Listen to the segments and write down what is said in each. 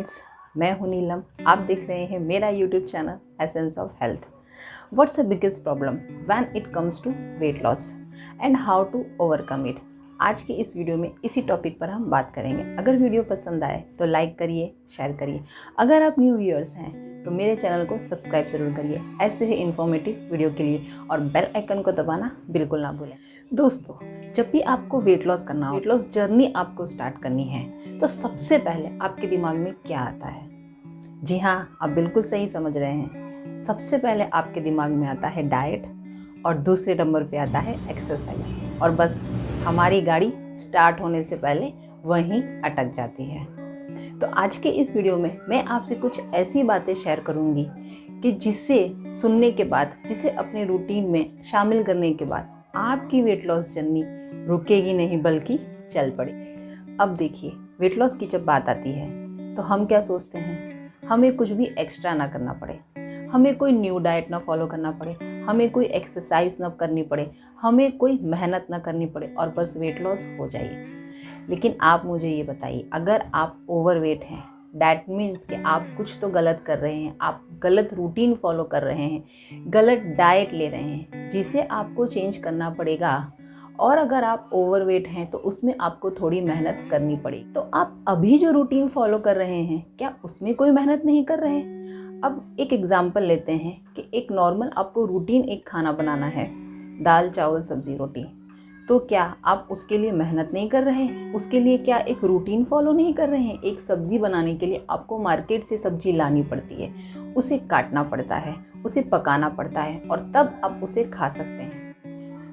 Friends, मैं हूं नीलम। आप देख रहे हैं मेरा YouTube channel Essence of Health. What's the biggest problem when it comes to weight loss and how to overcome it. आज की इस वीडियो में इसी टॉपिक पर हम बात करेंगे। अगर वीडियो पसंद आए तो लाइक करिए, शेयर करिए। अगर आप न्यू व्यूअर्स हैं तो मेरे चैनल को सब्सक्राइब जरूर करिए ऐसे ही इन्फॉर्मेटिव वीडियो के लिए, और बेल आइकन को दबाना बिल्कुल ना भूलें। दोस्तों, जब भी आपको वेट लॉस करना हो, वेट लॉस जर्नी आपको स्टार्ट करनी है, तो सबसे पहले आपके दिमाग में क्या आता है? जी हाँ, आप बिल्कुल सही समझ रहे हैं। सबसे पहले आपके दिमाग में आता है डाइट, और दूसरे नंबर पे आता है एक्सरसाइज, और बस हमारी गाड़ी स्टार्ट होने से पहले वहीं अटक जाती है। तो आज के इस वीडियो में मैं आपसे कुछ ऐसी बातें शेयर करूंगी कि जिसे सुनने के बाद, जिसे अपने रूटीन में शामिल करने के बाद आपकी वेट लॉस जर्नी रुकेगी नहीं बल्कि चल पड़ेगी। अब देखिए, वेट लॉस की जब बात आती है तो हम क्या सोचते हैं? हमें कुछ भी एक्स्ट्रा ना करना पड़े, हमें कोई न्यू डाइट ना फॉलो करना पड़े, हमें कोई एक्सरसाइज ना करनी पड़े, हमें कोई मेहनत ना करनी पड़े, और बस वेट लॉस हो जाए। लेकिन आप मुझे ये बताइए, अगर आप ओवरवेट हैं, डैट मीन्स कि आप कुछ तो गलत कर रहे हैं, आप गलत रूटीन फॉलो कर रहे हैं, गलत डाइट ले रहे हैं, जिसे आपको चेंज करना पड़ेगा। और अगर आप ओवरवेट हैं तो उसमें आपको थोड़ी मेहनत करनी पड़ेगी। तो आप अभी जो रूटीन फॉलो कर रहे हैं, क्या उसमें कोई मेहनत नहीं कर रहे हैं? अब एक एग्जाम्पल लेते हैं कि एक नॉर्मल आपको रूटीन एक खाना बनाना है, दाल चावल सब्जी रोटी। तो क्या आप उसके लिए मेहनत नहीं कर रहे हैं? उसके लिए क्या एक रूटीन फॉलो नहीं कर रहे हैं? एक सब्जी बनाने के लिए आपको मार्केट से सब्जी लानी पड़ती है, उसे काटना पड़ता है, उसे पकाना पड़ता है, और तब आप उसे खा सकते हैं।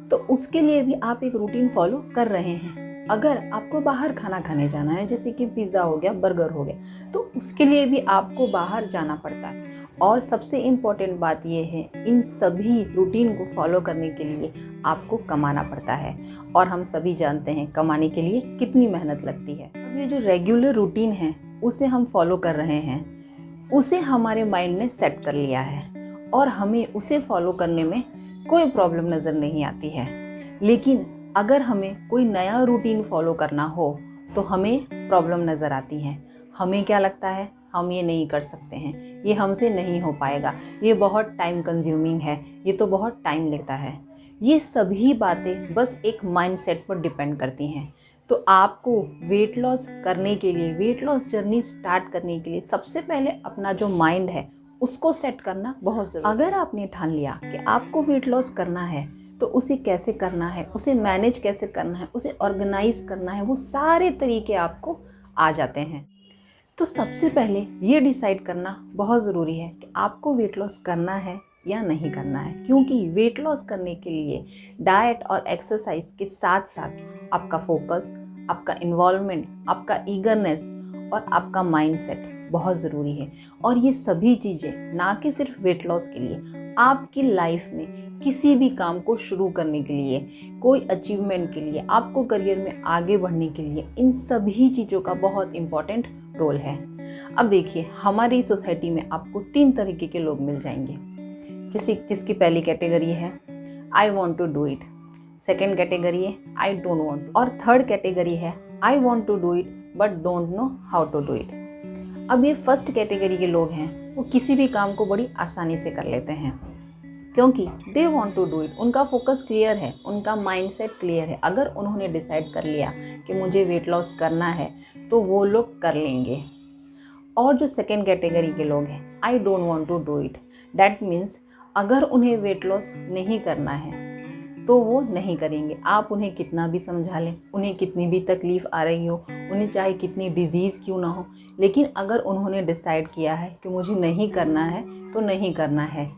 तो उसके लिए भी आप एक रूटीन फॉलो कर रहे हैं। अगर आपको बाहर खाना खाने जाना है, जैसे कि पिज़्ज़ा हो गया, बर्गर हो गया, तो उसके लिए भी आपको बाहर जाना पड़ता है। और सबसे इम्पॉर्टेंट बात यह है, इन सभी रूटीन को फॉलो करने के लिए आपको कमाना पड़ता है, और हम सभी जानते हैं कमाने के लिए कितनी मेहनत लगती है। अब ये जो रेगुलर रूटीन है उसे हम फॉलो कर रहे हैं, उसे हमारे माइंड ने सेट कर लिया है, और हमें उसे फॉलो करने में कोई प्रॉब्लम नज़र नहीं आती है। लेकिन अगर हमें कोई नया रूटीन फॉलो करना हो तो हमें प्रॉब्लम नज़र आती है। हमें क्या लगता है? हम ये नहीं कर सकते हैं, ये हमसे नहीं हो पाएगा, ये बहुत टाइम कंज्यूमिंग है, ये तो बहुत टाइम लेता है। ये सभी बातें बस एक माइंडसेट पर डिपेंड करती हैं। तो आपको वेट लॉस करने के लिए, वेट लॉस जर्नी स्टार्ट करने के लिए सबसे पहले अपना जो माइंड है उसको सेट करना बहुत ज़रूरी है। अगर आपने ठान लिया कि आपको वेट लॉस करना है, तो उसे कैसे करना है, उसे मैनेज कैसे करना है, उसे ऑर्गेनाइज करना है, वो सारे तरीके आपको आ जाते हैं। तो सबसे पहले ये डिसाइड करना बहुत ज़रूरी है कि आपको वेट लॉस करना है या नहीं करना है, क्योंकि वेट लॉस करने के लिए डाइट और एक्सरसाइज के साथ साथ आपका फोकस, आपका इन्वॉल्वमेंट, आपका ईगरनेस और आपका माइंडसेट बहुत ज़रूरी है। और ये सभी चीज़ें ना कि सिर्फ वेट लॉस के लिए, आपकी लाइफ में किसी भी काम को शुरू करने के लिए, कोई अचीवमेंट के लिए, आपको करियर में आगे बढ़ने के लिए, इन सभी चीज़ों का बहुत इम्पॉर्टेंट रोल है। अब देखिए, हमारी सोसाइटी में आपको 3 तरीके के लोग मिल जाएंगे। जिसकी पहली कैटेगरी है I want to do it, second category है आई डोंट वॉन्ट, और थर्ड कैटेगरी है I want to do it but don't know how to do it. अब ये फर्स्ट कैटेगरी के लोग हैं, वो किसी भी काम को बड़ी आसानी से कर लेते हैं, क्योंकि they want to do it. उनका फोकस क्लियर है, उनका माइंडसेट क्लियर है। अगर उन्होंने डिसाइड कर लिया कि मुझे वेट लॉस करना है तो वो लोग कर लेंगे। और जो सेकेंड कैटेगरी के लोग हैं, I don't want to do it, that means अगर उन्हें वेट लॉस नहीं करना है तो वो नहीं करेंगे। आप उन्हें कितना भी समझा लें, उन्हें कितनी भी तकलीफ़ आ रही हो, उन्हें चाहे कितनी डिजीज़ क्यों ना हो, लेकिन अगर उन्होंने डिसाइड किया है कि मुझे नहीं करना है तो नहीं करना है,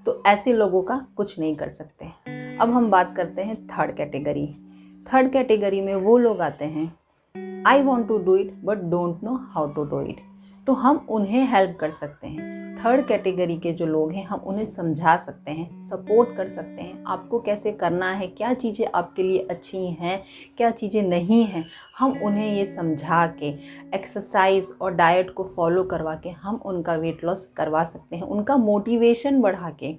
तो ऐसे लोगों का कुछ नहीं कर सकते। अब हम बात करते हैं थर्ड कैटेगरी। थर्ड कैटेगरी में वो लोग आते हैं, I want to do it but don't know how to do it. तो हम उन्हें हेल्प कर सकते हैं। थर्ड कैटेगरी के जो लोग हैं, हम उन्हें समझा सकते हैं, सपोर्ट कर सकते हैं, आपको कैसे करना है, क्या चीज़ें आपके लिए अच्छी हैं, क्या चीज़ें नहीं हैं। हम उन्हें ये समझा के, एक्सरसाइज और डाइट को फॉलो करवा के हम उनका वेट लॉस करवा सकते हैं। उनका मोटिवेशन बढ़ा के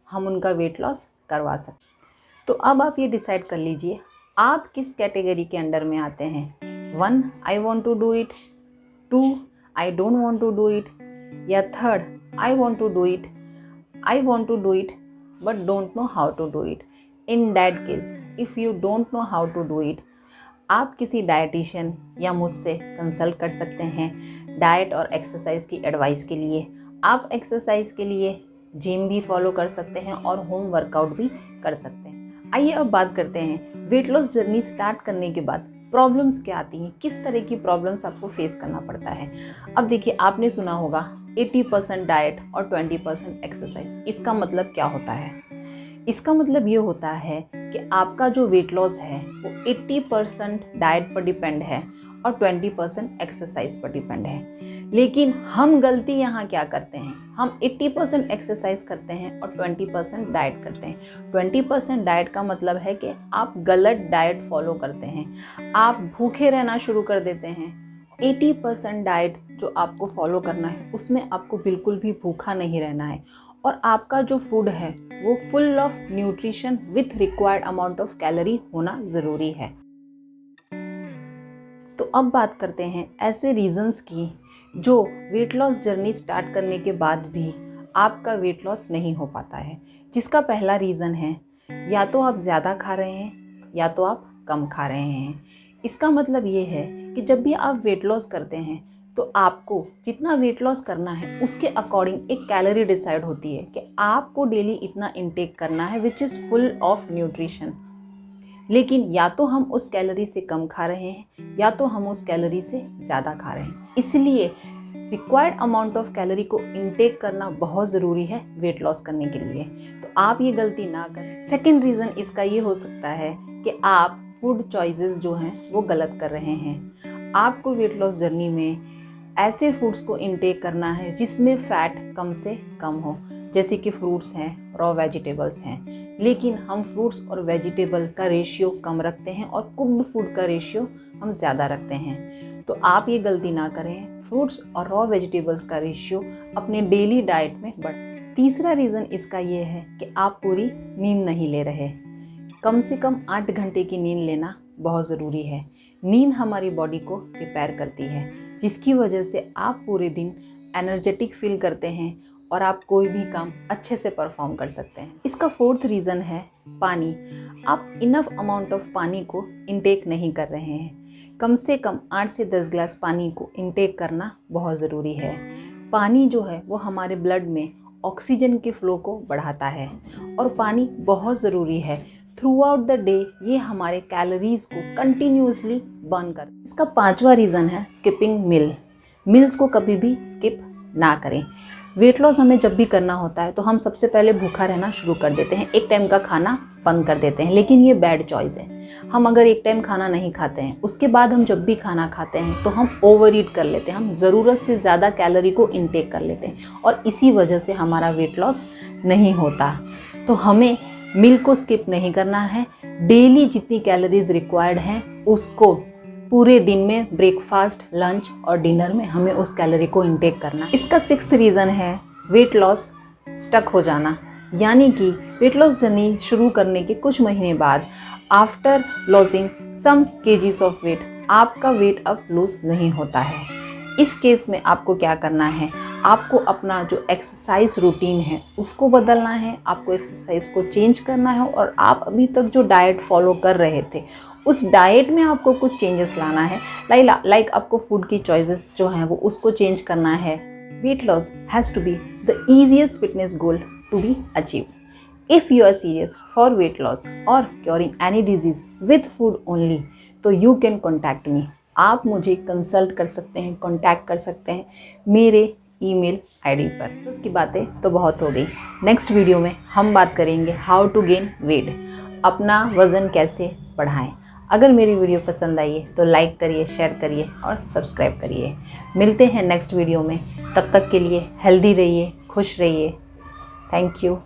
हम उनका वेट लॉस करवा सकते हैं। तो अब आप ये डिसाइड कर लीजिए, आप किस कैटेगरी के अंडर में आते हैं। 1 I want to do it, 2 I don't want to do it, या third I want to do it, I want to do it but don't know how to do it. In that case if you don't know how to do it, आप किसी dietitian या मुझसे consult कर सकते हैं diet और exercise की advice के लिए। आप एक्सरसाइज के लिए जिम भी फॉलो कर सकते हैं और होम वर्कआउट भी कर सकते हैं। आइए अब बात करते हैं वेट लॉस जर्नी स्टार्ट करने के बाद प्रॉब्लम्स क्या आती हैं, किस तरह की प्रॉब्लम्स आपको फेस करना पड़ता है। अब देखिए, आपने सुना होगा 80% डाइट और 20% एक्सरसाइज। इसका मतलब क्या होता है? इसका मतलब ये होता है कि आपका जो वेट लॉस है वो 80% डाइट पर डिपेंड है और 20% एक्सरसाइज पर डिपेंड है। लेकिन हम गलती यहाँ क्या करते हैं, हम 80% एक्सरसाइज करते हैं और 20% डाइट करते हैं। 20% डाइट का मतलब है कि आप गलत डाइट फॉलो करते हैं, आप भूखे रहना शुरू कर देते हैं। 80% डाइट जो आपको फॉलो करना है उसमें आपको बिल्कुल भी भूखा नहीं रहना है और आपका जो फूड है वो full of nutrition with required amount of calorie होना ज़रूरी है। तो अब बात करते हैं ऐसे रीजंस की जो वेट लॉस जर्नी स्टार्ट करने के बाद भी आपका वेट लॉस नहीं हो पाता है। जिसका पहला रीज़न है, या तो आप ज़्यादा खा रहे हैं या तो आप कम खा रहे हैं। इसका मतलब ये है कि जब भी आप वेट लॉस करते हैं तो आपको जितना वेट लॉस करना है उसके अकॉर्डिंग एक कैलोरी डिसाइड होती है कि आपको डेली इतना इनटेक करना है which is full of nutrition. लेकिन या तो हम उस कैलोरी से कम खा रहे हैं या तो हम उस कैलोरी से ज़्यादा खा रहे हैं। इसलिए रिक्वायर्ड अमाउंट ऑफ कैलोरी को इनटेक करना बहुत ज़रूरी है वेट लॉस करने के लिए। तो आप ये गलती ना करें। सेकेंड रीज़न इसका ये हो सकता है कि आप फूड चॉइसेस जो हैं वो गलत कर रहे हैं। आपको वेट लॉस जर्नी में ऐसे फूड्स को इनटेक करना है जिसमें फ़ैट कम से कम हो, जैसे कि फ्रूट्स हैं, रॉ वेजिटेबल्स हैं। लेकिन हम फ्रूट्स और वेजिटेबल का रेशियो कम रखते हैं और कुक्ड फूड का रेशियो हम ज़्यादा रखते हैं। तो आप ये गलती ना करें, फ्रूट्स और रॉ वेजिटेबल्स का रेशियो अपने डेली डाइट में बढ़। तीसरा रीज़न इसका ये है कि आप पूरी नींद नहीं ले रहे। कम से कम 8 घंटे की नींद लेना बहुत ज़रूरी है। नींद हमारी बॉडी को रिपेयर करती है, जिसकी वजह से आप पूरे दिन एनर्जेटिक फील करते हैं और आप कोई भी काम अच्छे से परफॉर्म कर सकते हैं। इसका फोर्थ रीज़न है पानी। आप इनफ अमाउंट ऑफ पानी को इनटेक नहीं कर रहे हैं। कम से कम 8 से 10 ग्लास पानी को इनटेक करना बहुत ज़रूरी है। पानी जो है वो हमारे ब्लड में ऑक्सीजन के फ्लो को बढ़ाता है और पानी बहुत ज़रूरी है। थ्रू आउट द डे ये हमारे कैलोरीज को कंटिन्यूसली बर्न कर। इसका पांचवा रीज़न है स्किपिंग मील्स को कभी भी स्किप ना करें। वेट लॉस हमें जब भी करना होता है तो हम सबसे पहले भूखा रहना शुरू कर देते हैं, एक टाइम का खाना बंद कर देते हैं। लेकिन ये बैड चॉइस है। हम अगर एक टाइम खाना नहीं खाते हैं, उसके बाद हम जब भी खाना खाते हैं तो हम ओवर ईट कर लेते हैं, हम ज़रूरत से ज़्यादा कैलोरी को इनटेक कर लेते हैं और इसी वजह से हमारा वेट लॉस नहीं होता। तो हमें मील को स्किप नहीं करना है। डेली जितनी कैलोरीज रिक्वायर्ड हैं उसको पूरे दिन में ब्रेकफास्ट, लंच और डिनर में हमें उस कैलोरी को इनटेक करना। इसका सिक्स्थ रीज़न है वेट लॉस स्टक हो जाना, यानी कि वेट लॉस जर्नी शुरू करने के कुछ महीने बाद after losing some KGs of weight आपका वेट अब लूज नहीं होता है। इस केस में आपको क्या करना है, आपको अपना जो एक्सरसाइज रूटीन है उसको बदलना है, आपको एक्सरसाइज को चेंज करना है और आप अभी तक जो डाइट फॉलो कर रहे थे उस डाइट में आपको कुछ चेंजेस लाना है। लाइक आपको फूड की चॉइसेस जो हैं वो उसको चेंज करना है। Weight loss has to be the easiest fitness goal to be achieve. If you are serious for weight loss और curing any disease with food only, तो यू कैन कॉन्टैक्ट मी। आप मुझे कंसल्ट कर सकते हैं, contact कर सकते हैं मेरे ईमेल आईडी पर। उसकी बातें तो बहुत हो गई। नेक्स्ट वीडियो में हम बात करेंगे हाउ टू गेन वेट, अपना वज़न कैसे बढ़ाएं। अगर मेरी वीडियो पसंद आई है तो लाइक करिए, शेयर करिए और सब्सक्राइब करिए। मिलते हैं नेक्स्ट वीडियो में, तब तक के लिए हेल्दी रहिए, खुश रहिए। Thank you.